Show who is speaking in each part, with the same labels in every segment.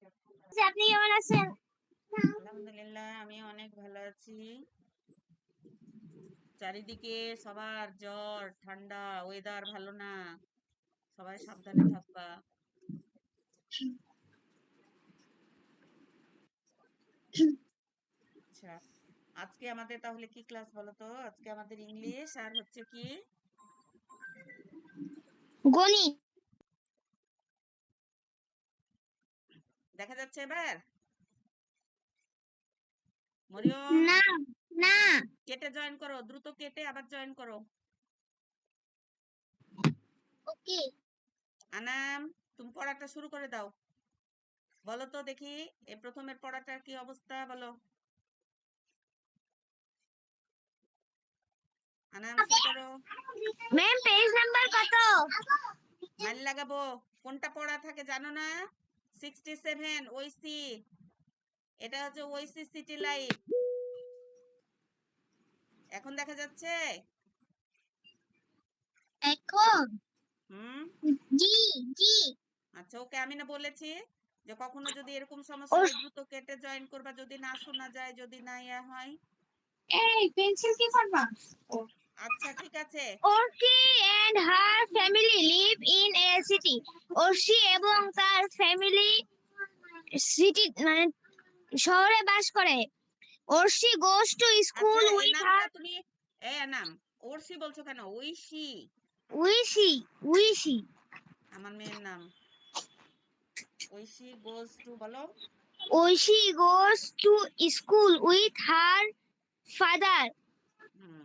Speaker 1: আপনি কেমন আছেন?
Speaker 2: আলহামদুলিল্লাহ, আমি অনেক ভালো আছি। চারিদিকে সবার জ্বর, ঠান্ডা, ওয়েদার ভালো না। সবাই সাবধানে থাকবা। আচ্ছা, আজকে আমাদের তাহলে কি ক্লাস বলো তো? আজকে আমাদের ইংলিশ আর হচ্ছে কি
Speaker 1: গণিত।
Speaker 2: দেখা যাচ্ছে এবার? মরিয়ম,
Speaker 1: না না
Speaker 2: কেটে জয়েন করো, দ্রুত কেটে আবার জয়েন করো।
Speaker 1: ওকে।
Speaker 2: আনাম, তুমি পড়াটা শুরু করে দাও। বলো তো দেখি, এই প্রথমের পড়াটার কি অবস্থা বলো। আনাম, শুরু করো।
Speaker 1: ম্যাম পেজ নাম্বার কত?
Speaker 2: মাইল লাগাবো। কোনটা পড়া থাকে জানো না? 67 ওইসি। এটা হচ্ছে ওইসি সিটি লাইট। এখন দেখা যাচ্ছে?
Speaker 1: এখন
Speaker 2: হুম।
Speaker 1: জি জি।
Speaker 2: আচ্ছা, ওকে আমি না বলেছি যে কখনো যদি এরকম সমস্যা
Speaker 1: ওর
Speaker 2: হয় দ্রুত কেটে জয়েন করবা, যদি না শোনা যায়, যদি না ইয়া হয়।
Speaker 1: এই পেন্সিল কি করবা?
Speaker 2: আচ্ছা, ঠিক আছে।
Speaker 1: Orshi and her family live in a city. Orshi এবং তার ফ্যামিলি সিটি মানে শহরে বাস করে। Orshi goes to
Speaker 2: আচ্ছা,
Speaker 1: school
Speaker 2: এই
Speaker 1: with
Speaker 2: নামটা
Speaker 1: her
Speaker 2: তুমি নাম ওরসি বলছো কেন? ঐশী
Speaker 1: Wishi.
Speaker 2: আমার মেয়ের নাম। ঐশী গোজ টু বলো।
Speaker 1: Orshi goes to school with her father.
Speaker 2: Hmm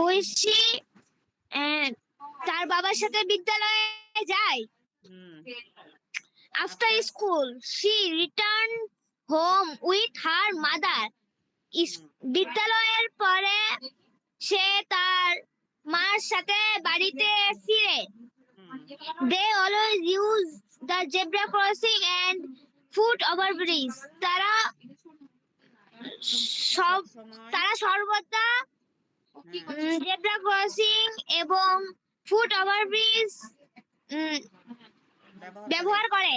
Speaker 1: Orshi তার বাবার সাথে বিদ্যালয়ে যায়।
Speaker 2: হুম
Speaker 1: After
Speaker 2: after
Speaker 1: school, she returned home with her mother.
Speaker 2: হুম
Speaker 1: বিদ্যালয়ের পরে সে তার মার সাথে বাড়িতে ফিরে।
Speaker 2: হুম
Speaker 1: They always use the zebra crossing and foot over bridge.
Speaker 2: সব
Speaker 1: সব
Speaker 2: সময়
Speaker 1: তারা সর্বদা
Speaker 2: হ্যাঁ
Speaker 1: জেব্রা ক্রসিং এবং ফুট ওভার ব্রিজ
Speaker 2: ব্যবহার করে।
Speaker 1: ব্যবহার করে।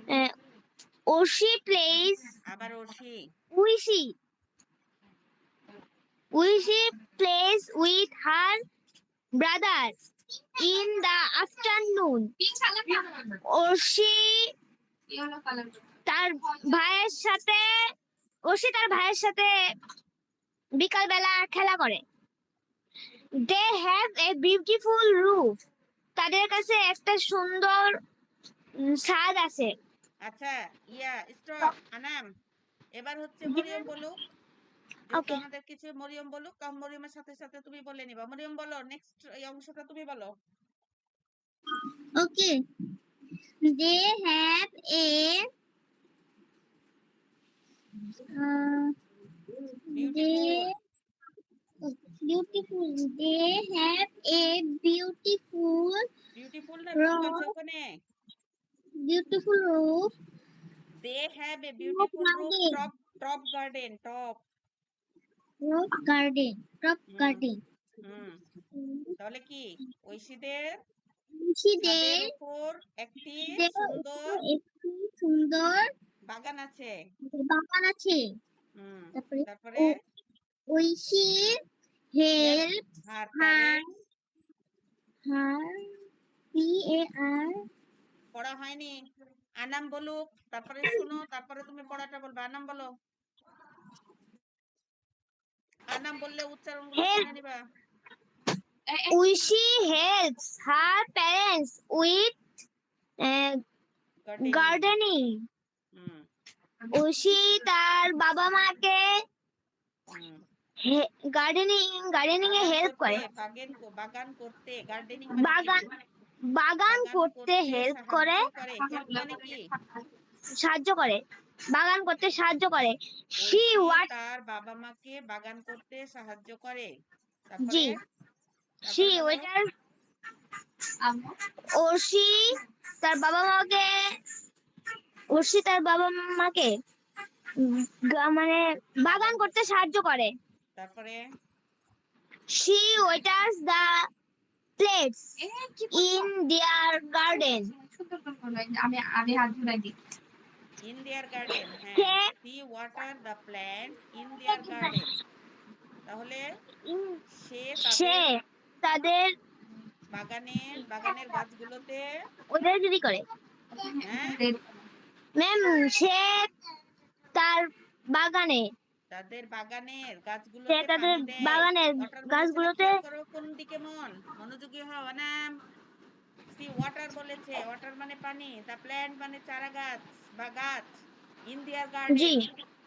Speaker 2: হুম
Speaker 1: Oshi plays
Speaker 2: আবার Orsi.
Speaker 1: Uishi. Uishi plays with her brother in the afternoon. Oshi তার ভাইয়ের সাথে Oshi তার ভাইয়ের সাথে বিকালবেলা খেলা করে। They have a beautiful roof. তাদের কাছে একটা সুন্দর ছাদ আছে।
Speaker 2: আচ্ছা, স্টপ আনাম। এবার হচ্ছে মরিয়ম বলুক, যেহেতু
Speaker 1: ওকে
Speaker 2: আমাদের কিছু মরিয়ম বলুক, কারণ মরিয়মের সাথে সাথে তুমি বলে নিবা। মরিয়ম বলো, নেক্সট এই অংশটা তুমি বলো।
Speaker 1: Okay. They have a
Speaker 2: beautiful.
Speaker 1: they beautiful. They have a
Speaker 2: beautiful না রুফ আছে
Speaker 1: roof,
Speaker 2: ওখানে?
Speaker 1: beautiful roof,
Speaker 2: they have a
Speaker 1: roof
Speaker 2: beautiful roof
Speaker 1: garden,
Speaker 2: top top garden top.
Speaker 1: top
Speaker 2: hmm
Speaker 1: garden.
Speaker 2: হুম তাহলে কি? ঐশীদের ছাদের
Speaker 1: They
Speaker 2: উপর একটি সুন্দর
Speaker 1: উপর একটি সুন্দর
Speaker 2: বাগান আছে।
Speaker 1: বাগান আছে।
Speaker 2: হুম
Speaker 1: তারপরে
Speaker 2: তারপরে
Speaker 1: ঐশীর
Speaker 2: help
Speaker 1: help
Speaker 2: her
Speaker 1: her
Speaker 2: parents.
Speaker 1: Her PAR
Speaker 2: পড়া হয়নি। আনাম বলুক, তারপরে শুনো, তারপরে তুমি পড়াটা বলবে। আনাম বলো। আনাম বললে উচ্চারণগুলো
Speaker 1: হেল্প
Speaker 2: শুনে নিবা।
Speaker 1: Uishi helps her parents with
Speaker 2: gardening.
Speaker 1: gardening.
Speaker 2: Hmm
Speaker 1: Uishi তার বাবা মাকে
Speaker 2: হুম
Speaker 1: গার্ডেনিং এ
Speaker 2: বাগান
Speaker 1: হেল্প
Speaker 2: করতে,
Speaker 1: করে।
Speaker 2: বাগান করতে, গার্ডেনিং মানে কি?
Speaker 1: বাগান বাগান
Speaker 2: বাগান
Speaker 1: করতে
Speaker 2: করতে
Speaker 1: হেল্প
Speaker 2: সাহায্য
Speaker 1: করে।
Speaker 2: করে। হেল্প মানে কি?
Speaker 1: সাহায্য করে। বাগান করতে সাহায্য করে। She
Speaker 2: ঐশী
Speaker 1: what
Speaker 2: তার বাবা মাকে বাগান করতে সাহায্য করে।
Speaker 1: জি
Speaker 2: তারপরে
Speaker 1: She
Speaker 2: তারপরে বলো।
Speaker 1: ওইটার Oshi তার বাবা মাকে Oshi তার বাবা মাকে মানে বাগান করতে সাহায্য করে।
Speaker 2: তারপরে
Speaker 1: She waters the plants in their garden.
Speaker 2: In their garden, হ্যাঁ,
Speaker 1: সে
Speaker 2: she water the plants in their garden. তাহলে সে
Speaker 1: সে
Speaker 2: তাদের
Speaker 1: তাদের
Speaker 2: বাগানের গাছগুলোতে,
Speaker 1: ওদের যদি করে
Speaker 2: হ্যাঁ,
Speaker 1: ম্যাম, সে তার বাগানে
Speaker 2: তাদের বাগানের
Speaker 1: সে
Speaker 2: গাছগুলোতে
Speaker 1: তাদের
Speaker 2: পানি দেয়।
Speaker 1: বাগানের
Speaker 2: ওয়াটার বলেছে না,
Speaker 1: গাছগুলোতে
Speaker 2: খেয়াল করো কোন দিকে মন, মনোযোগী হও অনাম। সি ওয়াটার বলেছে, ওয়াটার মানে পানি, দা প্ল্যান্ট মানে চারা গাছ বা গাছ, ইন দেয়ার
Speaker 1: জি
Speaker 2: গার্ডেন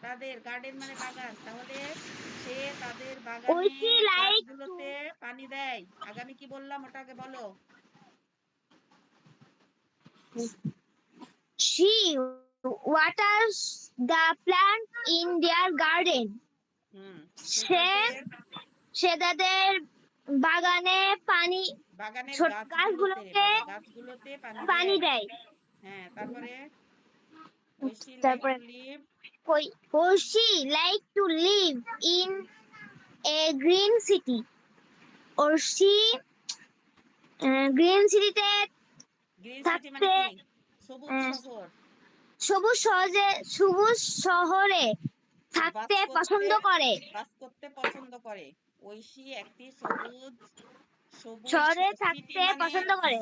Speaker 2: তাদের গার্ডেন মানে বাগান। তাহলে সে তাদের
Speaker 1: ঐশী
Speaker 2: বাগানের
Speaker 1: লাইক টু
Speaker 2: গাছগুলোতে পানি দেয়। আগামী কি বললাম ওটা আগে বলো।
Speaker 1: she waters the plant in their garden
Speaker 2: হুম,
Speaker 1: সে সে তাদের বাগানে পানি
Speaker 2: বাগানের
Speaker 1: ছোট
Speaker 2: গাছগুলোতে রে
Speaker 1: গাছগুলোকে
Speaker 2: বাবা, গাছগুলোতে পানি
Speaker 1: পানি
Speaker 2: দেয়।
Speaker 1: দেয়।
Speaker 2: হ্যাঁ, তারপরে ঐশী লাইক
Speaker 1: তারপরে
Speaker 2: to live,
Speaker 1: she like to live in a green city or she green সিটিতে
Speaker 2: গ্রিন সিটি মানে
Speaker 1: থাকতে
Speaker 2: কি? সবুজ
Speaker 1: আহ,
Speaker 2: শহর।
Speaker 1: সবুজ শহরে
Speaker 2: বাস
Speaker 1: থাকতে
Speaker 2: করতে
Speaker 1: পছন্দ করে।
Speaker 2: বাস করতে পছন্দ করে। ঐশী একটি সবুজ সবুজ
Speaker 1: শহরে
Speaker 2: সিটি
Speaker 1: থাকতে
Speaker 2: মানে,
Speaker 1: পছন্দ করে।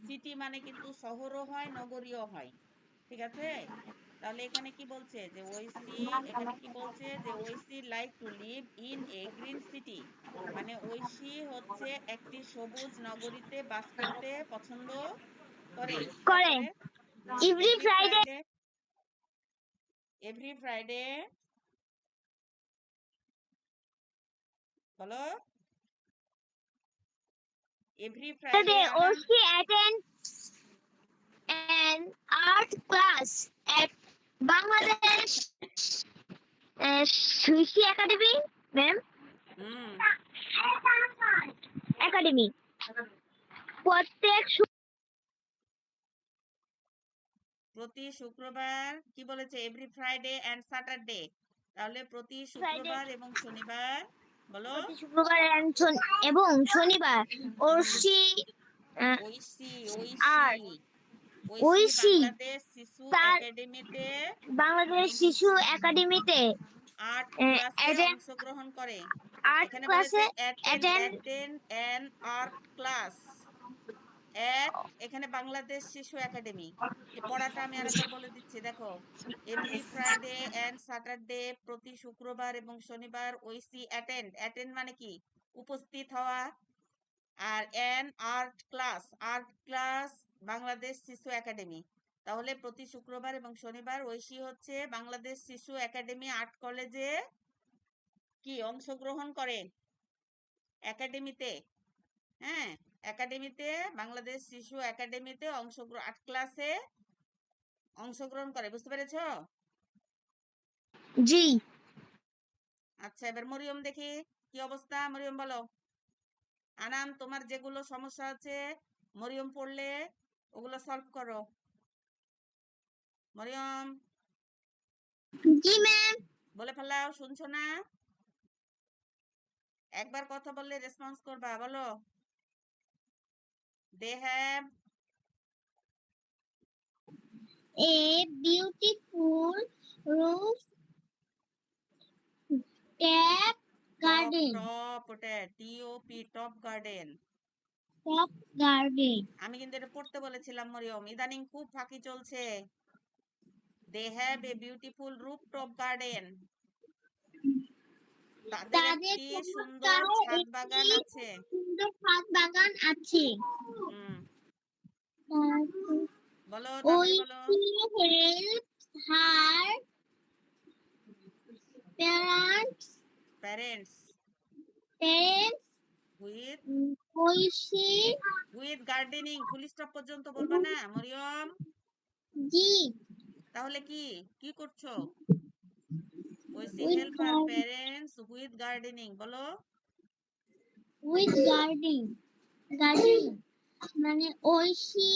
Speaker 2: সিটি মানে কিন্তু শহরও হয় নগরীও হয়, ঠিক আছে? তাহলে এখানে কি বলছে যে ঐশী, এখানে কি বলছে যে Oishi like to live in a green city, মানে ঐশী হচ্ছে একটি সবুজ নগরীতে বাস করতে পছন্দ করে।
Speaker 1: করে
Speaker 2: তারপরে
Speaker 1: every
Speaker 2: every
Speaker 1: Friday
Speaker 2: Friday, every Friday বলো, every Friday
Speaker 1: or
Speaker 2: Anam,
Speaker 1: she attends an art class at Bangladesh Sushi Academy, ma'am.
Speaker 2: Hmm,
Speaker 1: Academy. প্রত্যেক
Speaker 2: প্রতি শুক্রবার, কি বলেছে, এভরি ফ্রাইডে এন্ড স্যাটারডে, তাহলে প্রতি
Speaker 1: ফ্রাইডে
Speaker 2: শুক্রবার এবং শনিবার, বলো।
Speaker 1: প্রতি শুক্রবার এবং শনিবার or
Speaker 2: hmm,
Speaker 1: she
Speaker 2: Oishi Oishi
Speaker 1: art
Speaker 2: Oishi
Speaker 1: Oishi
Speaker 2: Bangladesh শিশু
Speaker 1: তার
Speaker 2: একাডেমিতে
Speaker 1: বাংলাদেশ শিশু একাডেমিতে
Speaker 2: আর্ট ক্লাসে
Speaker 1: অ্যাটেন্ড
Speaker 2: অংশগ্রহণ করে।
Speaker 1: আর্ট
Speaker 2: এখানে বলেছে
Speaker 1: ক্লাসে
Speaker 2: attend
Speaker 1: attend
Speaker 2: attend an art class at, এখানে বাংলাদেশ শিশু একাডেমি। এই পড়াটা আমি আরেকবার বলে দিচ্ছি, দেখো। এভরি ফ্রাইডে এন্ড স্যাটারডে, প্রতি শুক্রবার এবং শনিবার ঐশী অ্যাটেন্ড, অ্যাটেন্ড মানে কি? উপস্থিত হওয়া। আর an art class Bangladesh Shishu academy, তাহলে প্রতি শুক্রবার এবং শনিবার ঐশী হচ্ছে বাংলাদেশ শিশু একাডেমি আর্ট কলেজে কি অংশগ্রহণ করে, একাডেমিতে, হ্যাঁ, একাডেমিতে, বাংলাদেশ শিশু একাডেমিতে আর্ট ক্লাসে অংশগ্রহণ করে। বুঝতে পেরেছো?
Speaker 1: জি
Speaker 2: আচ্ছা, এবার মরিয়ম দেখি কি অবস্থা। মরিয়ম বলো। আনাম, তোমার যেগুলো সমস্যা আছে মরিয়ম পড়লে ওগুলো সলভ করো। মরিয়ম
Speaker 1: জি ম্যাম।
Speaker 2: বলে ফেলাও, শুনছো না? একবার কথা বললে রেসপন্স করবা, বলো। They have
Speaker 1: a beautiful rose tap
Speaker 2: top
Speaker 1: garden
Speaker 2: top ওটা T O P, top garden.
Speaker 1: Top garden
Speaker 2: আমি কিন্তু এটা পড়তে বলেছিলাম মরিয়ম, ইদানিং খুব ফাঁকি চলছে। They have a beautiful rooftop garden, তাদের
Speaker 1: তাদের
Speaker 2: একটি সুন্দর
Speaker 1: চমৎকার
Speaker 2: ছাদ
Speaker 1: একটি
Speaker 2: বাগান আছে।
Speaker 1: সুন্দর ছাদ বাগান আছে।
Speaker 2: হুম,
Speaker 1: তারপর
Speaker 2: বলো, তাড়াতাড়ি
Speaker 1: ওই
Speaker 2: বলো।
Speaker 1: Helps her parents
Speaker 2: parents
Speaker 1: parents
Speaker 2: with
Speaker 1: Oishi
Speaker 2: gardening, full stop পর্যন্ত বলবা না মরিয়ম?
Speaker 1: জি
Speaker 2: তাহলে কি কি করছো? Oishi
Speaker 1: with
Speaker 2: help her parents with gardening, বলো।
Speaker 1: গার্ডেন গার্ডেন মানে ঐশী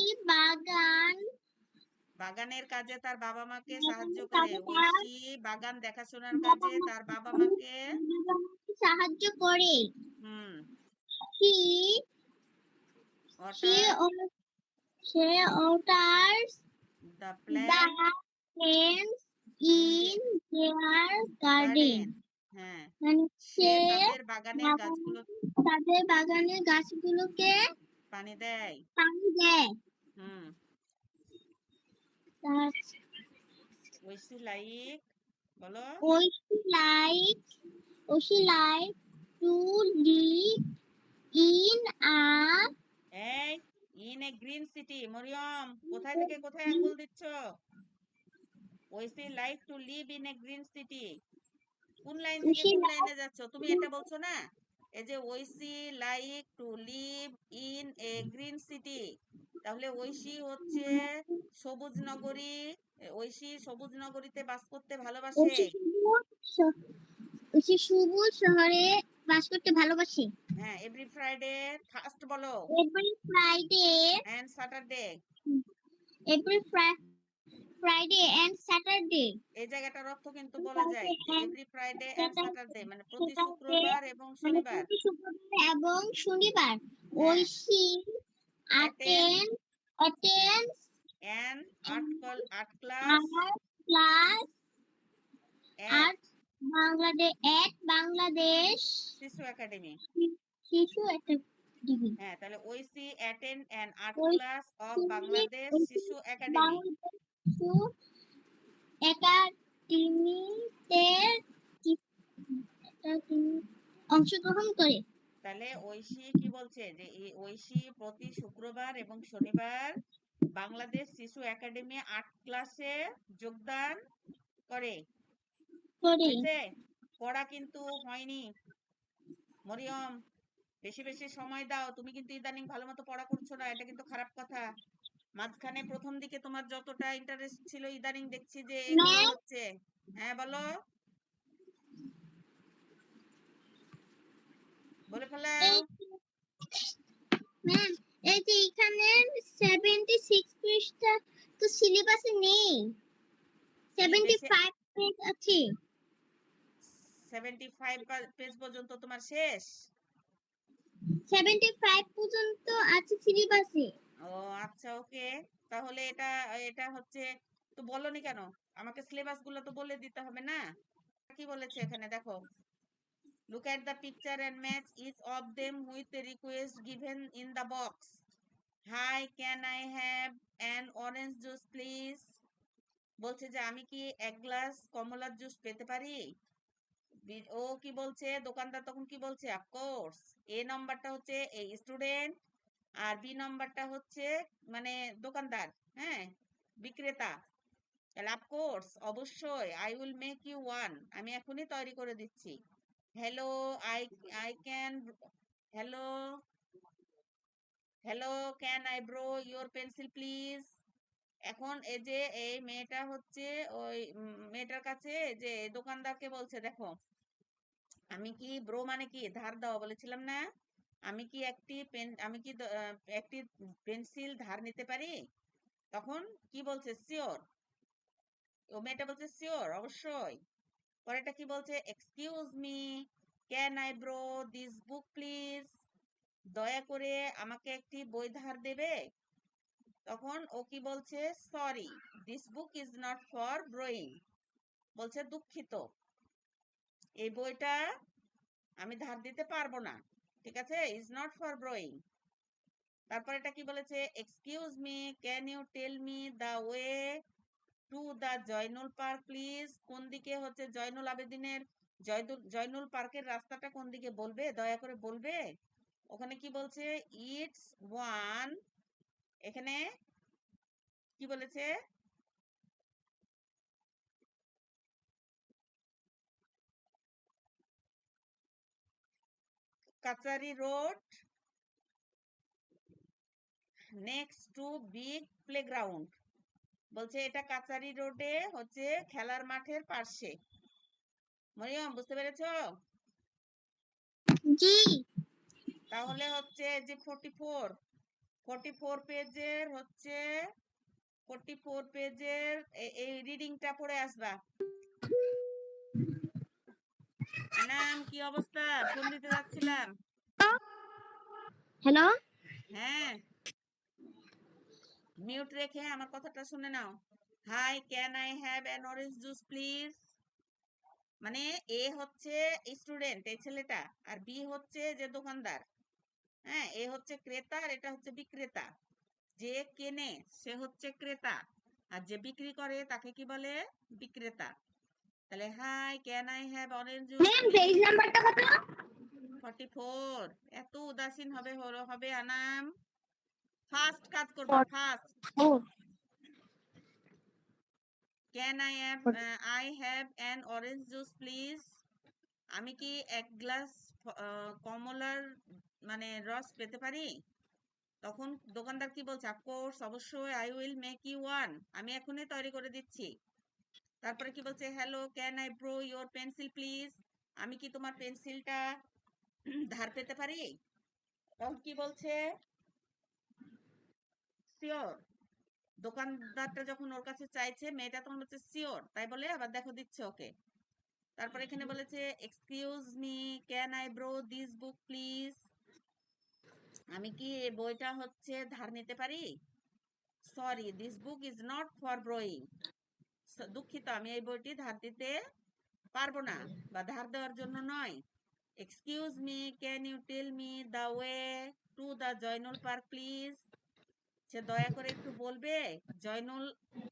Speaker 2: বাগানের কাজে তার বাবা মাকে সাহায্য
Speaker 1: বাগানের
Speaker 2: করে।
Speaker 1: কাজে
Speaker 2: ঐশী বাগান দেখাশোনার কাজে তার বাবা মাকে,
Speaker 1: সাহায্য করে।
Speaker 2: হুম,
Speaker 1: She she
Speaker 2: water
Speaker 1: She waters
Speaker 2: the
Speaker 1: the
Speaker 2: plant
Speaker 1: plants
Speaker 2: in
Speaker 1: in their garden.
Speaker 2: garden. হ্যাঁ,
Speaker 1: মানে
Speaker 2: সে
Speaker 1: সে
Speaker 2: তাদের বাগানের গাছগুলো
Speaker 1: তাদের বাগানের গাছগুলোকে
Speaker 2: পানি দেয়।
Speaker 1: পানি দেয়।
Speaker 2: হুম,
Speaker 1: That's
Speaker 2: ওই সি লাইক, বলো।
Speaker 1: like she like to live in a
Speaker 2: এই in a green city. Mariam, কোথায় থেকে কোথায় আঙ্গুল দিচ্ছ? ওই she like to live in a green city. কোন লাইন থেকে
Speaker 1: she
Speaker 2: কোন
Speaker 1: like
Speaker 2: লাইনে যাচ্ছ? তুমি এটা বলছো না? এই যে Oishi like to live in a green city, তাহলে ঐশী হচ্ছে সবুজ নগরী। ঐশী সবুজ নগরীতে বাস করতে ভালোবাসে।
Speaker 1: সবুজ শহরে বাস করতে ভালোবাসে।
Speaker 2: হ্যাঁ, এভরি ফ্রাইডে ফার্স্ট বলো,
Speaker 1: Every Friday
Speaker 2: and Saturday.
Speaker 1: every Friday and Saturday.
Speaker 2: এই জায়গাটার অর্থ কিন্তু বলা যায় যে
Speaker 1: And
Speaker 2: every Friday and
Speaker 1: Saturday,
Speaker 2: Saturday মানে প্রতি
Speaker 1: Saturday
Speaker 2: শুক্রবার এবং
Speaker 1: মানে
Speaker 2: শনিবার।
Speaker 1: প্রতি শুক্রবার এবং শনিবার
Speaker 2: হ্যাঁ,
Speaker 1: Oishi
Speaker 2: attend
Speaker 1: attends
Speaker 2: an art class
Speaker 1: our class
Speaker 2: at
Speaker 1: at Bangladesh
Speaker 2: Shishu Academy.
Speaker 1: Shishu Academy.
Speaker 2: হ্যাঁ, তাহলে ঐশী অ্যাটেন্ড অ্যান আর্ট
Speaker 1: ওই
Speaker 2: class of Bangladesh Shishu Academy.
Speaker 1: Bangladesh শিশু একাডেমিতে অংশগ্রহণ করে।
Speaker 2: তাহলে ঐশী কি বলছে যে এই ঐশী প্রতি শুক্রবার এবং শনিবার বাংলাদেশ শিশু একাডেমি আর্ট ক্লাসে যোগদান করে। হয়েছে? পড়া কিন্তু হয়নি। মরিয়ম, বেশি বেশি সময় দাও। তুমি কিন্তু ইদানিং ভালো মতো পড়া করছো না, এটা কিন্তু খারাপ কথা। মাঝখানে প্রথম দিকে তোমার যতটা ইন্টারেস্ট ছিল, ইদানিং দেখছি যে এগুলো
Speaker 1: ম্যাম
Speaker 2: হচ্ছে। হ্যাঁ, বলো, বলে ফেলাও।
Speaker 1: ম্যাম এই যে এখানে 76 পৃষ্ঠা তো সিলেবাসে নেই।
Speaker 2: কি দেশে
Speaker 1: 75 পেজ আছে।
Speaker 2: 75 পেজ পর্যন্ত তোমার শেষ?
Speaker 1: 75 পর্যন্ত আছে সিলেবাসে।
Speaker 2: ও আচ্ছা, ওকে। তাহলে এটা এটা হচ্ছে, তো বলনি কেন? আমাকে সিলেবাস গুলো তো বলে দিতে হবে না? কি বলেছে এখানে দেখো, look at the picture and match each of them with the request given in the box. Hi, can I have an orange juice please? বলছে যে আমি কি এক গ্লাস কমলার জুস পেতে পারি? ও কি বলছে, দোকানদার তখন কি বলছে, অফকোর্স। এ নাম্বারটা হচ্ছে এই স্টুডেন্ট, আর বি নাম্বারটা হচ্ছে মানে দোকানদার, হ্যাঁ, বিক্রেতা। তাহলে অফকোর্স, অবশ্যই, I will make you one, আমি এখনই তৈরি করে দিচ্ছি। Hello, I I can hello hello can I borrow your pencil please? এখন এই যে এই মেয়েটা হচ্ছে ওই মেয়েটার কাছে যে দোকানদারকে বলছে, দেখো আমি কি ব্রো মানে কি ধার দেওয়া বলেছিলাম না, আমি কি একটি পেন্সিল ধার নিতে পারি? তখন কি বলছে, শিওর। ও মেয়েটা বলছে শিওর, অবশ্যই। পরেরটা কি বলছে, excuse me, can I bro this book please? দয়া করে আমাকে একটি বই ধার দেবে? তখন ও কি বলছে, sorry, this book is not for ব্রোয়িং। বলছে দুঃখিত, এই বইটা আমি ধার দিতে পারবো না, ঠিক আছে, ইজ নট ফর ব্রোয়িং। তারপর এটা কি বলেছে, excuse me, can you tell me the way to the Zainul park please? কোন দিকে হচ্ছে জয়নুল আবেদিনের জয়নুল পার্কের রাস্তাটা কোন দিকে, বলবে, দয়া করে বলবে? ওখানে কি বলছে, ইটস ওয়ান, এখানে কি বলেছে, Kachari road next to big playground. বলছে এটা কাচারি রোডে হচ্ছে খেলার মাঠের পাশে। মরিয়ম, বুঝতে পেরেছো?
Speaker 1: জি।
Speaker 2: তাহলে হচ্ছে যে 44 পেজের হচ্ছে 44 পেজের এই রিডিংটা পড়ে আসবা। আনাম, কি অবস্থা? ফোন দিতে যাচ্ছিলাম।
Speaker 1: হ্যালো
Speaker 2: হ্যাঁ, মিউট রেখে আমার কথাটা শুনে নাও। Hi, can I have an orange juice please? মানে এ হচ্ছে স্টুডেন্ট, এই ছেলেটা, আর বি হচ্ছে যে দোকানদার। হ্যাঁ, এ হচ্ছে ক্রেতা আর এটা হচ্ছে বিক্রেতা। যে কেনে সে হচ্ছে ক্রেতা, আর যে বিক্রি করে তাকে কি বলে? বিক্রেতা। তাহলে hi, can I have orange juice
Speaker 1: ma'am page
Speaker 2: please?
Speaker 1: নাম্বারটা কত?
Speaker 2: 44। এত উদাসীন হবে আনাম। ফার্স্ট কাজ করবা, first. Can I have an orange juice please? আমি কি এক গ্লাস কমলার মানে রস পেতে পারি? তখন দোকানদার কি বলছে? অফকোর্স, অবশ্যই, I will make you one. আমি এখনই তৈরি করে দিচ্ছি। তারপরে কি বলছে? Hello, can I borrow your pencil please? আমি কি তোমার পেন্সিলটা ধার পেতে পারি? তখন কি বলছে? শিওর। দোকানদারটা যখন ওর কাছে চাইছে, মেয়েটা তখন বলছে শিওর, তাই বলে আবার দেখো দিচ্ছে ওকে। তারপর এখানে বলেছে excuse me, can I bro this book please? আমি কি এই বইটা হচ্ছে ধার নিতে পারি? Sorry, this book is not for ব্রোয়িং। দুঃখিত, আমি এই বইটি ধার দিতে পারবো না, বা ধার দেওয়ার জন্য নয়। Excuse me, can you tell me the way to the Joynul park please? সে দয়া করে একটু বলবে জয়নুল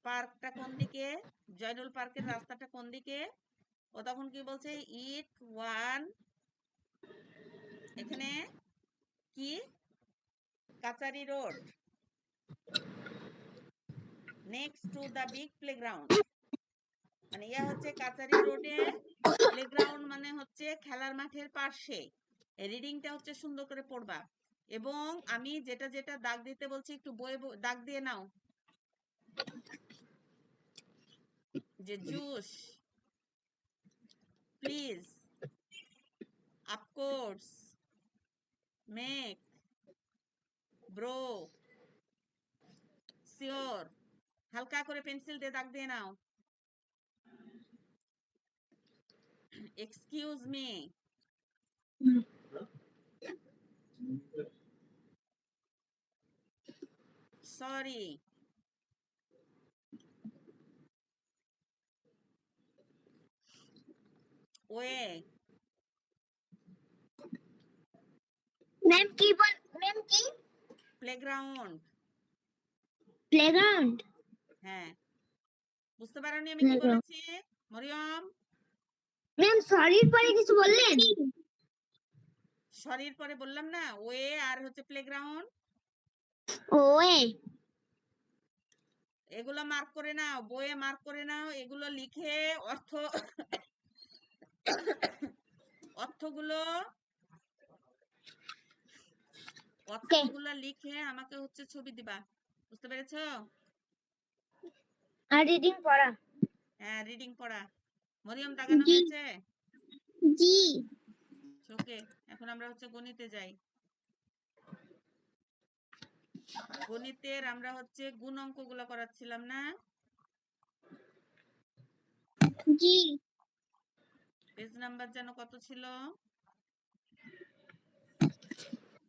Speaker 2: পার্কটা কোন দিকে, জয়নুল পার্কের রাস্তাটা কোন দিকে? ও তখন কি বলছে? ইট ওয়ান, এখানে কি, Kachari road, next to the big playground. মানে ইয়া হচ্ছে কাচারি রোডে, প্লেগ্রাউন্ড মানে হচ্ছে খেলার মাঠের পাশে। রিডিংটা হচ্ছে সুন্দর করে পড়বা, এবং আমি যেটা যেটা দাগ দিতে বলছি একটু বইয়ে দাগ দিয়ে নাও। যে juice please, of course, make, bro, sure, হালকা করে পেন্সিল দিয়ে দাগ দিয়ে নাও। Excuse me, sorry, way,
Speaker 1: ma'am কি বল, ম্যাম কি?
Speaker 2: প্লেগ্রাউন্ড।
Speaker 1: প্লেগ্রাউন্ড।
Speaker 2: হ্যাঁ, বুঝতে পারোনি আমি কি বলেছি মরিয়ম?
Speaker 1: ম্যাম সরির পরে কিছু বললেন?
Speaker 2: সরির পরে বললাম না, ওয়ে আর হচ্ছে প্লেগ্রাউন্ড।
Speaker 1: ওয়ে।
Speaker 2: এগুলো মার্ক করে নাও, বইয়ে মার্ক করে নাও, এগুলো লিখে অর্থ অর্থগুলো
Speaker 1: ওকে।
Speaker 2: অর্থগুলো লিখে আমাকে হচ্ছে ছবি দিবা। বুঝতে পেরেছো?
Speaker 1: আর রিডিং পড়া।
Speaker 2: হ্যাঁ, রিডিং পড়া। মরিয়ম, তাকানো
Speaker 1: জি
Speaker 2: হয়েছে?
Speaker 1: জি।
Speaker 2: ওকে, এখন আমরা হচ্ছে গণিতে যাই। গণিতের আমরা হচ্ছে গুণ অঙ্কগুলো করাচ্ছিলাম না?
Speaker 1: জি।
Speaker 2: পেজ নাম্বার যেন কত ছিল?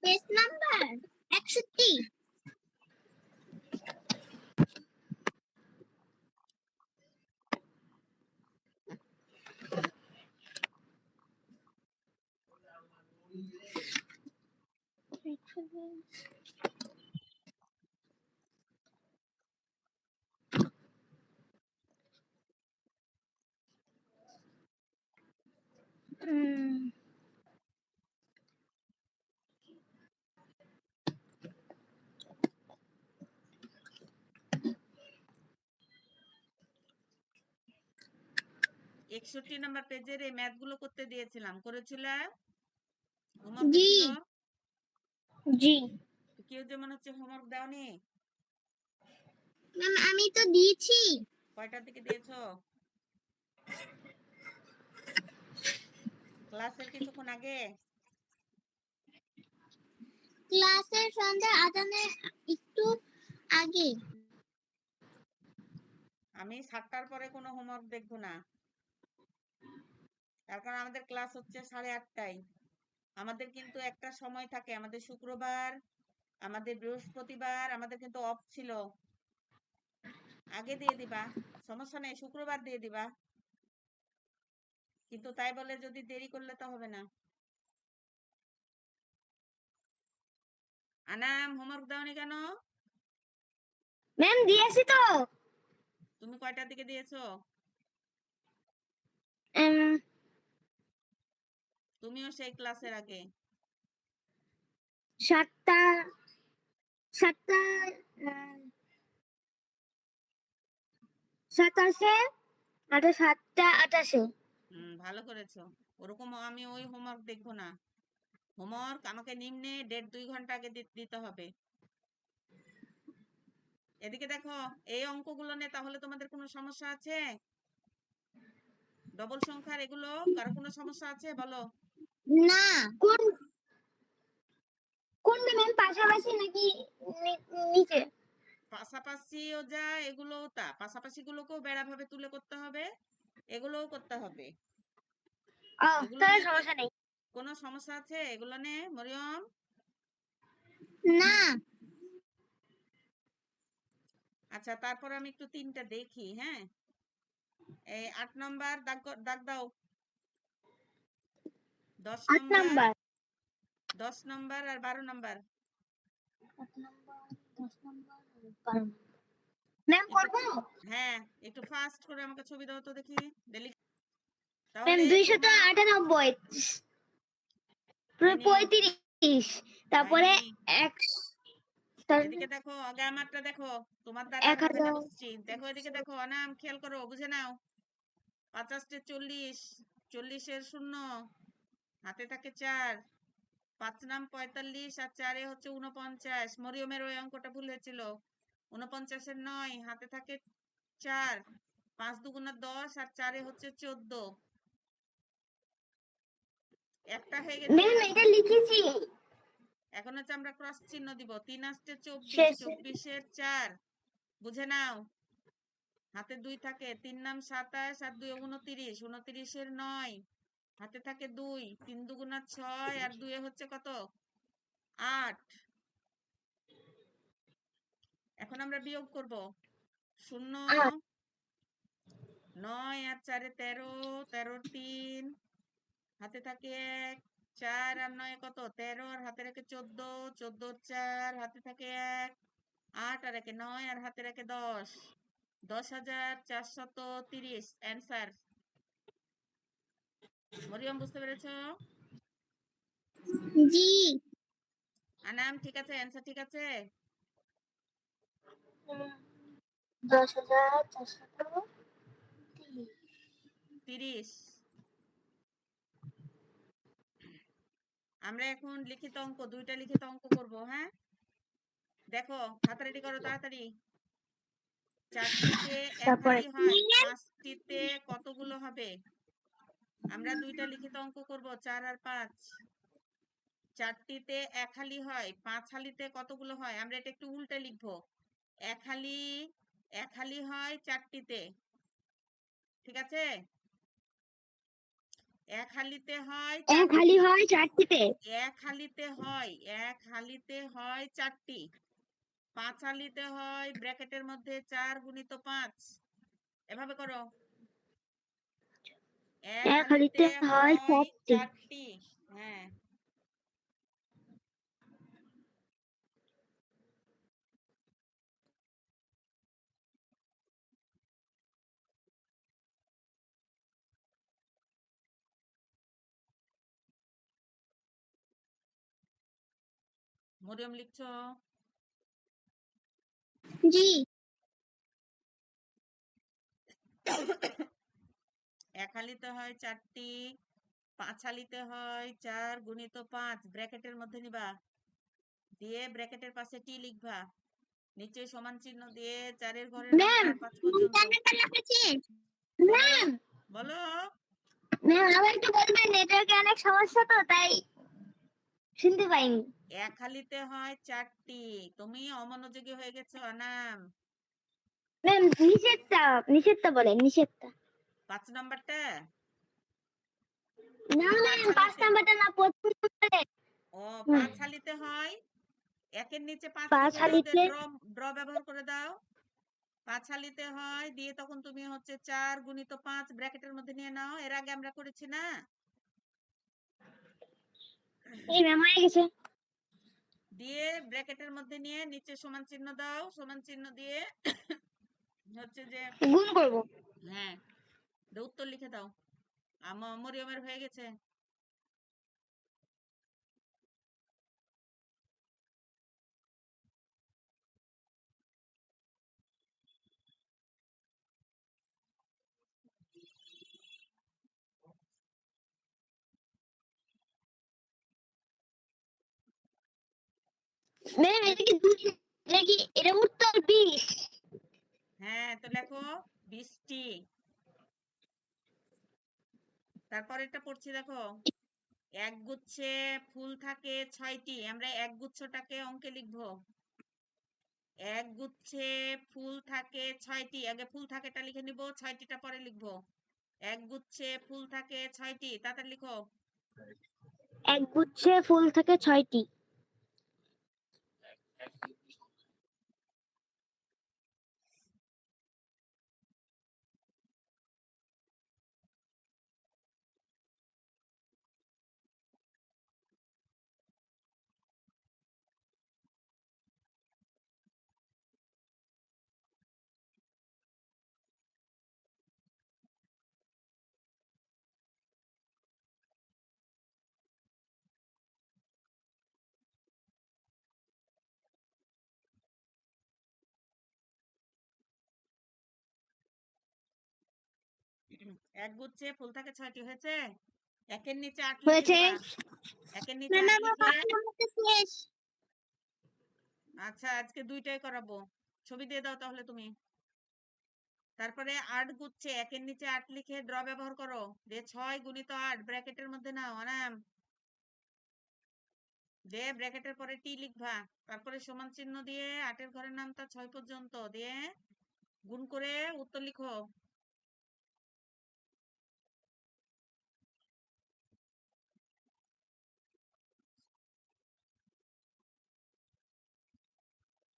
Speaker 1: Page number 61। হুম।
Speaker 2: 61 নাম্বার পেজের এই ম্যাথ গুলো করতে দিয়েছিলাম, করেছিলে? হোমওয়ার্কে
Speaker 1: জি
Speaker 2: ছিল?
Speaker 1: জি।
Speaker 2: কেউ যে মনে হচ্ছে হোমওয়ার্ক দাওনি।
Speaker 1: ম্যাম আমি তো দিয়েছি।
Speaker 2: কয়টার দিকে দিয়েছো? ক্লাসের কিছুক্ষণ আগে?
Speaker 1: ক্লাসের সন্ধ্যা আজানের একটু আগে।
Speaker 2: আমি 7টার পরে কোনো হোমওয়ার্ক দেখবো না, তার কারণ আমাদের ক্লাস হচ্ছে 8:30টায়। আমাদের কিন্তু একটা সময় থাকে, আমাদের শুক্রবার, আমাদের বৃহস্পতিবার আমাদের কিন্তু অফ ছিল। আগে দিয়ে দিবা, সমস্যা নেই, শুক্রবার দিয়ে দিবা, কিন্তু তাই বলে যদি দেরি করলে তো হবে না। আনাম, হোমওয়ার্ক দাওনি কেন?
Speaker 1: ম্যাম দিয়েছি তো।
Speaker 2: তুমি কয়টার দিকে দিয়েছো?
Speaker 1: উম,
Speaker 2: তুমিও সেই ক্লাসের আগে।
Speaker 1: 7টা 7টা 27-এ, আর 7টা 28-এ।
Speaker 2: ভালো করেছো। ওরকম আমি ওই হোমওয়ার্ক দেখবো না। হোমওয়ার্ক আমাকে নিম্নে 1.5-2 ঘন্টা আগে দিতে হবে। এদিকে দেখো, এই অঙ্কগুলো নিয়ে তাহলে তোমাদের কোনো সমস্যা আছে? ডবল সংখ্যার এগুলো কারো কোনো সমস্যা আছে বলো?
Speaker 1: না, কোন কোনটা ম্যাম, পাশাপাশি নাকি নিচে?
Speaker 2: পাশাপাশিও যা, এগুলোও তা। পাশাপাশি গুলোকেও বেড়াভাবে তুলে করতে হবে, এগুলোও করতে হবে।
Speaker 1: ও,
Speaker 2: এগুলো
Speaker 1: তাহলে
Speaker 2: নিয়ে
Speaker 1: সমস্যা নেই।
Speaker 2: কোনো সমস্যা আছে এগুলো নিয়ে মরিয়ম?
Speaker 1: না।
Speaker 2: আচ্ছা, তারপর আমি একটু 3টা দেখি, হ্যাঁ। এই 8 নম্বর দাগ দাও। 10
Speaker 1: 8
Speaker 2: নম্বর,
Speaker 1: নাম্বার।
Speaker 2: 10 নম্বর আর 12 নম্বর।
Speaker 1: 8 নাম্বার, 10 নাম্বার, 12 নাম্বার। ম্যাম
Speaker 2: একটু,
Speaker 1: করবো?
Speaker 2: হ্যাঁ, একটু ফাস্ট করে আমাকে ছবি দাও তো দেখি। ডেলি
Speaker 1: ম্যাম
Speaker 2: তাহলে তোমার
Speaker 1: 298,
Speaker 2: হয়নি,
Speaker 1: 35, তারপরে
Speaker 2: হয়নি।
Speaker 1: 1,
Speaker 2: এদিকে দেখো, আগে আমারটা দেখো, তোমার দ্বারা আর হবে না
Speaker 1: 1000।
Speaker 2: বুঝছি। দেখো এদিকে দেখো, অনাম খেয়াল করো, বুঝে নাও। 50 40, 40-এর 0, হাতে থাকে 4, 5 নাম 45 আর 4-এ হচ্ছে 49। মরিয়মের ওই অঙ্কটা ভুল হয়েছিল। 49-এর 9, হাতে থাকে 4, 5 দুগুণা 10 আর 4-এ হচ্ছে 14। একটা হয়ে গেছে।
Speaker 1: ম্যাম এটা লিখেছি।
Speaker 2: এখন হচ্ছে আমরা ক্রস চিহ্ন দিব। 3 আসছে 24,
Speaker 1: শেষ।
Speaker 2: 24-এর 4, বুঝে নাও। হাতে 2 থাকে, 3 নাম 27 আর 2 29, 29-এর 9, হাতে থাকে 2, 3 দুগুণা 6 আর 2-এ হচ্ছে কত? 8। এখন আমরা বিয়োগ করব। 0, 9 আর 4-এ 13, 13-এর 3, হাতে থাকে 1, 4 আর 9-এ কত? 13 আর হাতে রাখে 14, 14-এর 4, হাতে থাকে 1, 8 আর 1-এ 9 আর হাতে রাখে 10, 10,430 অ্যান্সার। মরিয়ম বুঝতে পেরেছো?
Speaker 1: জি।
Speaker 2: আনাম ঠিক আছে, অ্যান্সার ঠিক আছে।
Speaker 1: 10,430।
Speaker 2: 30। আমরা এখন লিখিত অঙ্ক, 2টা লিখিত অঙ্ক করব, হ্যাঁ। দেখো, খাতা রেডি করো তাড়াতাড়ি। 4টিতে
Speaker 1: তারপরে
Speaker 2: একহালি হয়, 5টিতে কতগুলো হবে? আমরা 2টা লিখিত অঙ্ক করব, 4 আর 5। 4টিতে একহালি হয়, 5 হালিতে কতগুলো হয়? আমরা এটা একটু উল্টে লিখবো। একহালি, একহালি হয় 4টিতে, ঠিক আছে। একহালিতে হয়
Speaker 1: এক হালি
Speaker 2: 4টি।
Speaker 1: হয় 4টিতে।
Speaker 2: এক হালিতে হয়, এক হালিতে হয় 4টি। 5 হালিতে হয় ব্র্যাকেটের মধ্যে 4 গুণিত 5, এভাবে করো। এক
Speaker 1: এক
Speaker 2: হালিতে
Speaker 1: হালিতে হয়
Speaker 2: হয়
Speaker 1: 4টি।
Speaker 2: 4টি, হ্যাঁ। মরিয়ম লিখছো?
Speaker 1: জি।
Speaker 2: এক হালিতে হয় 4টি, 5 হালিতে হয় 4 গুণিত 5, ব্র্যাকেটের মধ্যে নিবা, দিয়ে ব্র্যাকেটের পাশে টি লিখবা, নিচে সমান চিহ্ন দিয়ে 4-এর ঘরের
Speaker 1: ম্যাম
Speaker 2: নাম্বার 5 পর্যন্ত।
Speaker 1: ইন্টারনেটটা লিখেছি।
Speaker 2: বলো,
Speaker 1: ম্যাম,
Speaker 2: বলো।
Speaker 1: ম্যাম আবার একটু বলবেন, নেটওয়ার্কে অনেক সমস্যা তো তাই শুনতে পাইনি।
Speaker 2: এক হালিতে হয় 4টি, তুমি অমনোযোগী হয়ে গেছো আনাম।
Speaker 1: ম্যাম নিষেধটা, নিষেধটা বলেন, নিষেধটা।
Speaker 2: 5 নাম্বারটা
Speaker 1: না
Speaker 2: কি 5
Speaker 1: ম্যাম, 5
Speaker 2: হালিতে?
Speaker 1: নাম্বারটা না, প্রথম নাম্বারে।
Speaker 2: ও, 5 হালিতে হয়। একের নিচে 5
Speaker 1: 5
Speaker 2: লিখে দাও,
Speaker 1: হালিতে।
Speaker 2: ড্র, ড্র ব্যবহার করে দাও। হালিতে হয় দিয়ে তখন তুমি হচ্ছে 4 গুণিত 5 ব্র্যাকেটের মধ্যে নিয়ে নাও। এর আগে আমরা করেছি না?
Speaker 1: এই ম্যাম হয়ে গেছে।
Speaker 2: দিয়ে ব্র্যাকেটের মধ্যে নিয়ে নিচে সমান চিহ্ন দাও, সমান চিহ্ন দিয়ে হচ্ছে যে
Speaker 1: গুণ করব।
Speaker 2: হ্যাঁ, উত্তর লিখে দাও। মরিয়মের হয়ে গেছে।
Speaker 1: ম্যাম এটা কি এটা উত্তর 20।
Speaker 2: হ্যাঁ, তো লেখো 20টি। তারপর এটা পড়ছি দেখো, এক গুচ্ছে ফুল থাকে 6টি। আমরা এক গুচ্ছটাকে অঙ্কে লিখবো। এক গুচ্ছে ফুল থাকে 6টি। আগে ফুল থাকেটা লিখে নিব, 6টিটা পরে লিখবো। এক গুচ্ছে ফুল থাকে 6টি, তাড়াতাড়ি লিখো।
Speaker 1: এক গুচ্ছে ফুল থাকে 6টি।
Speaker 2: এক গুচ্ছে ফুল থাকে 6টি হয়েছে। একের নিচে 8 লিখে
Speaker 1: হয়েছে।
Speaker 2: দিবা। একের নিচে
Speaker 1: ম্যাম
Speaker 2: 8
Speaker 1: আমার
Speaker 2: লিখে,
Speaker 1: 5 নম্বরটা শেষ।
Speaker 2: আচ্ছা আজকে 2টাই করাবো। ছবি দিয়ে দাও তাহলে তুমি। তারপরে 8 গুচ্ছে একের নিচে 8 লিখে ড্র ব্যবহার করো। দিয়ে 6 গুণিত 8 ব্র্যাকেটের মধ্যে নাও। আনাম দিয়ে ব্র্যাকেটের পরে টি লিখবা। তারপরে সমান চিহ্ন দিয়ে 8 ঘরের নামটা 6 পর্যন্ত দিয়ে গুণ করে উত্তর লিখো।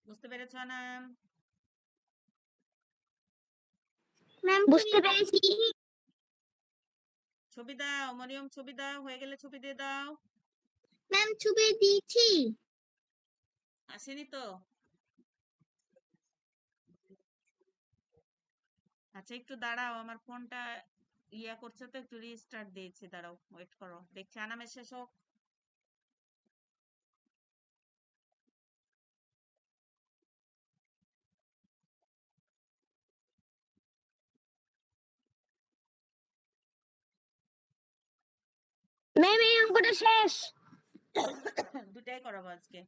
Speaker 2: বুঝতে পেরেছ আনাম?
Speaker 1: ম্যাম বুঝতে পেরেছি।
Speaker 2: ছবি দাও মরিয়ম, ছবি দাও। হয়ে গেলে ছবি দিয়ে দাও।
Speaker 1: ম্যাম ছবি দিয়েছি।
Speaker 2: আসেনি তো? আচ্ছা একটু দাঁড়াও, আমার ফোনটা ইয়া করছে তো, একটু রিস্টার্ট দিয়েছি। দাঁড়াও, ওয়েট করো, দেখছি আনামের শেষ হোক।
Speaker 1: ম্যাম এই অঙ্কটা শেষ।
Speaker 2: 2টাই করাবো আজকে।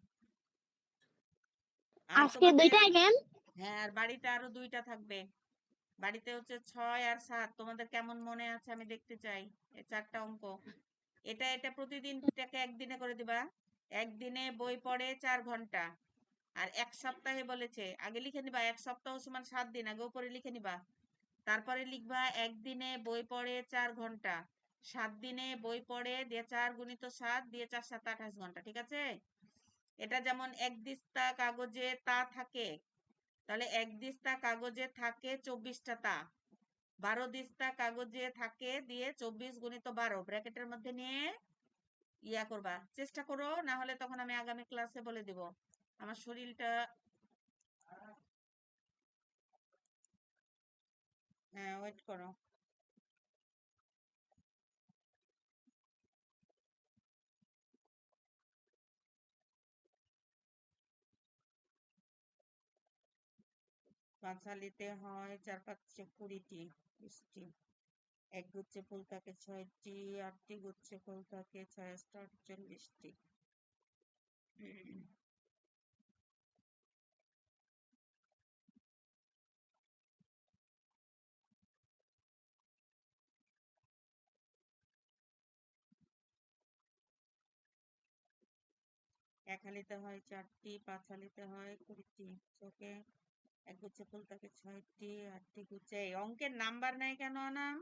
Speaker 2: আর
Speaker 1: আজকে
Speaker 2: তোমাদের,
Speaker 1: 2টাই ম্যাম।
Speaker 2: হ্যাঁ, আর বাড়িতে আরো 2টা থাকবে। বাড়িতে হচ্ছে 6 আর 7। তোমাদের কেমন মনে আছে আমি দেখতে চাই। এই 4টা অঙ্ক। এটা প্রতিদিন এটাকে একদিনে করে দিবা। একদিনে বই পড়ে 4 ঘন্টা। আর এক সপ্তাহে বলেছে, আগে লিখে নিবা 1 সপ্তাহ সমান 7 দিন, আগে উপরে লিখে নিবা। তারপরে লিখবা একদিনে বই পড়ে 4 ঘন্টা, 7 দিনে বই পড়ে, দিয়ে 4 গুণিত 7 দিয়ে 4 7 28 ঘন্টা। ঠিক আছে? এটা যেমন এক দিস্তা কাগজে তা থাকে, তাহলে এক দিস্তা কাগজে থাকে 24টা তা। 12 দিস্তা কাগজে থাকে দিয়ে 24 গুণিত 12 ব্র্যাকেটের মধ্যে নিয়ে ইয়া করবা। চেষ্টা করো, না হলে তখন আমি আগামী ক্লাসে বলে দিব। আমার শরীরটা, হ্যাঁ ওয়েট করো। পাঁচালিতে হয় 4 5 20টি, 20টি। এক গুচ্ছে ফুল থাকে 6টি, 8টি গুচ্ছে ফুল থাকে 6 48টি। এক হালিতে হয় 4টি, 5 হালিতে হয় 20টি। চোখে এক গুচ্ছে ফুল থাকে 6টি, 8টি গুচ্ছে। এই অঙ্কের নাম্বার নাই কেন আনাম?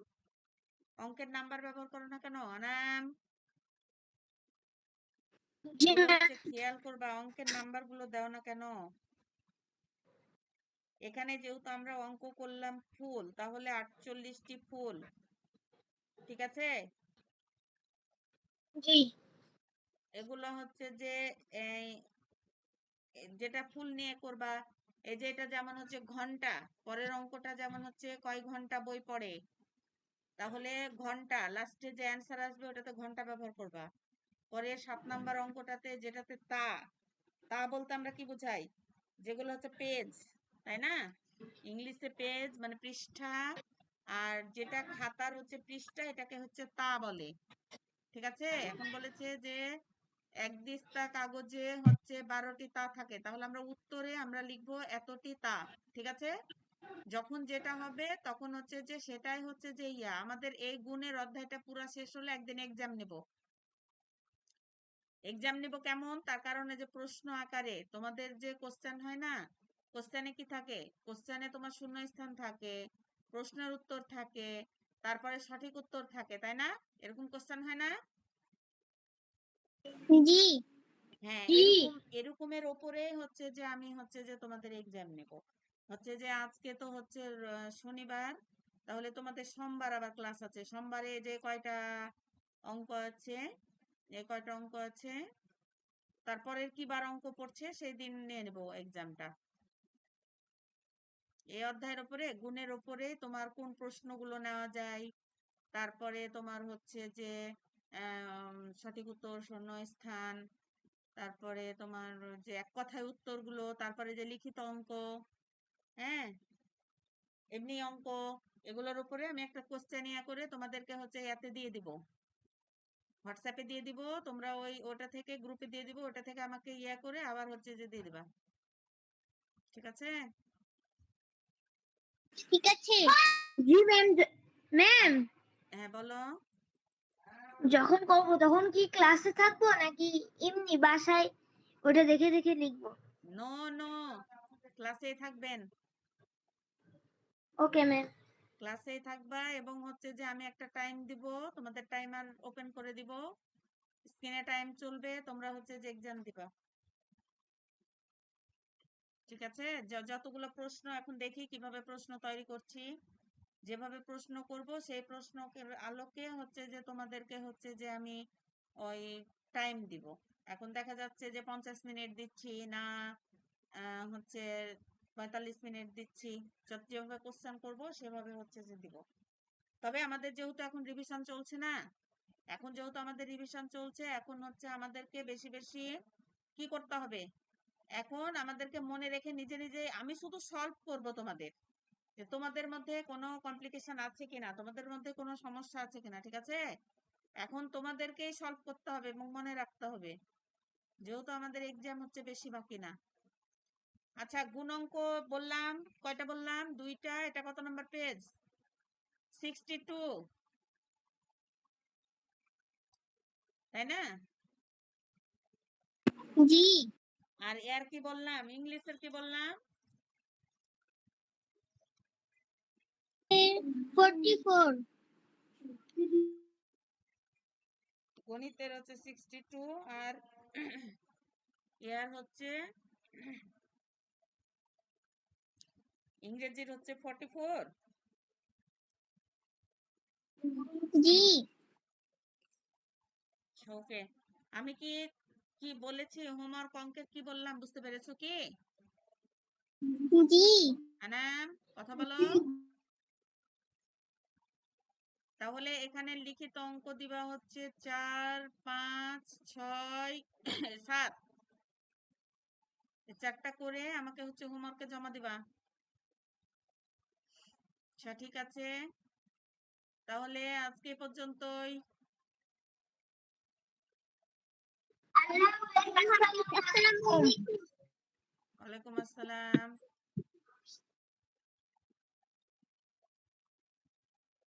Speaker 2: অঙ্কের নাম্বার ব্যবহার করো না কেন আনাম?
Speaker 1: জি
Speaker 2: এগুলো
Speaker 1: ম্যাম।
Speaker 2: হচ্ছে খেয়াল করবা, অঙ্কের নাম্বার গুলো দাও না কেন? এখানে যেহেতু আমরা অঙ্ক করলাম ফুল, তাহলে 48টি ফুল। ঠিক আছে?
Speaker 1: জি।
Speaker 2: এগুলো হচ্ছে যে এই যেটা ফুল নিয়ে করবা, এই যে এটা যেমন হচ্ছে ঘন্টা, পরের অঙ্কটা যেমন হচ্ছে কয় ঘন্টা বই পড়ে, তাহলে ঘন্টা লাস্টে যে অ্যান্সার আসবে ওটাতে ঘন্টা ব্যবহার করবা। পরে 7 নাম্বার অঙ্কটাতে যেটাতে তা, তা বলতে আমরা কি বোঝাই? যেগুলো হচ্ছে পেজ, তাই না? ইংলিশে পেজ মানে পৃষ্ঠা, আর যেটা খাতার হচ্ছে পৃষ্ঠা, এটাকে হচ্ছে তা বলে। ঠিক আছে? এখন বলেছে যে এক দিস্তা কাগজে হচ্ছে 12টি তা থাকে, তাহলে আমরা উত্তরে আমরা লিখবো এতটি তা। ঠিক আছে? যখন যেটা হবে তখন হচ্ছে যে সেটাই হচ্ছে যে আমাদের এই গুণের অধ্যায়টা পুরা শেষ হলে একদিন এক্সাম নেব। এক্সাম নেব কেমন? তার কারণে যে প্রশ্ন আকারে তোমাদের যে কোশ্চেন হয় না, কোশ্চেনে কি থাকে? কোশ্চেনে তোমার শূন্যস্থান থাকে, প্রশ্নের উত্তর থাকে, তারপরে সঠিক উত্তর থাকে, তাই না? এরকম কোশ্চেন হয় না?
Speaker 1: জি।
Speaker 2: হ্যাঁ,
Speaker 1: জি।
Speaker 2: এরকমের ওপরে হচ্ছে যে আমি হচ্ছে যে তোমাদের এক্সাম নেব। হচ্ছে যে আজকে তো হচ্ছে শনিবার, তাহলে তোমাদের সোমবার আবার ক্লাস আছে। সোমবারে যে কয়টা অঙ্ক আছে, এই কয়টা অঙ্ক আছে, তারপরের কি বার অঙ্ক পড়ছে সেই দিন নিয়ে নেব এক্সামটা। এই অধ্যায়ের উপরে গুণের উপরে তোমার কোন প্রশ্নগুলো নেওয়া যায়, তারপরে তোমার হচ্ছে যে সঠিক উত্তর, শূন্যস্থান, তারপরে তোমার যে এক কথায় উত্তরগুলো, তারপরে যে লিখিত অঙ্ক, হ্যাঁ, এমনি অঙ্ক, এগুলোর উপরে আমি একটা কোশ্চেন করে তোমাদেরকে হচ্ছে ইয়াতে দিয়ে দিব, হোয়াটসঅ্যাপে দিয়ে দিব। তোমরা ওটা থেকে গ্রুপে দিয়ে দিব, ওটা থেকে আমাকে করে আবার হচ্ছে যে দিয়ে দিবা। ঠিক আছে?
Speaker 1: ঠিক আছে। জি ম্যাম। ম্যাম,
Speaker 2: হ্যাঁ, বলো।
Speaker 1: যখন করবো তখন কি ক্লাসে থাকবো নাকি এমনি বাসায় ওটা দেখে দেখে লিখবো?
Speaker 2: নো নো, ক্লাসেই থাকবেন।
Speaker 1: Okay ma'am.
Speaker 2: ক্লাসেই থাকবা, এবং হচ্ছে যে আমি একটা টাইম দিব, তোমাদের টাইমার ওপেন করে দিব, স্ক্রিনে টাইম চলবে, তোমরা হচ্ছে যে এক্সাম দিবা। ঠিক আছে? যতগুলো প্রশ্ন এখন দেখি কিভাবে প্রশ্ন তৈরি করছি, যেভাবে প্রশ্ন করব সেই প্রশ্নের আলোকে হচ্ছে যে তোমাদেরকে হচ্ছে যে আমি ওই টাইম দিব। এখন দেখা যাচ্ছে যে 50 মিনিট দিচ্ছি না, হচ্ছে 45 মিনিট দিচ্ছি, যেভাবে কোশ্চেন করব সেভাবে হচ্ছে যে দিব। তবে আমাদের যেহেতু এখন রিভিশন চলছে না, এখন যেহেতু আমাদের রিভিশন চলছে, এখন হচ্ছে আমাদেরকে বেশি বেশি কি করতে হবে, এখন আমাদেরকে মনে রেখে নিজে নিজে আমি শুধু সলভ করব তোমাদের, যে তোমাদের মধ্যে কোনো কমপ্লিকেশন আছে কিনা, তোমাদের মধ্যে কোনো সমস্যা আছে কিনা। ঠিক আছে? এখন তোমাদেরকেই সলভ করতে হবে এবং মনে রাখতে হবে, যেহেতু আমাদের এক্সাম হচ্ছে বেশি বাকি না। আচ্ছা, গুণাঙ্ক বললাম কয়টা? বললাম দুইটা। এটা কত নম্বর পেজ? 62, তাই না?
Speaker 1: জি।
Speaker 2: আর এর কি বললাম? ইংলিশের কি বললাম?
Speaker 1: 44।
Speaker 2: গণিতের হচ্ছে 62, আর এর হচ্ছে ইংরেজির হচ্ছে 44।
Speaker 1: জি।
Speaker 2: ওকে, আমি কি কি বলেছি, হোমওয়ার্ক অঙ্কের কি বললাম বুঝতে পেরেছো কি?
Speaker 1: জি।
Speaker 2: আনাম, কথা বলো। তাহলে এখানে লিখিত অঙ্ক দিবা হচ্ছে 4, 5, 6, 7, 4টা করে আমাকে হচ্ছে হোমওয়ার্কে জমা দিবা। আচ্ছা, ঠিক আছে, তাহলে আজকে এ পর্যন্তই।
Speaker 1: আসসালামু আলাইকুম।
Speaker 2: ওয়ালাইকুম আসসালাম।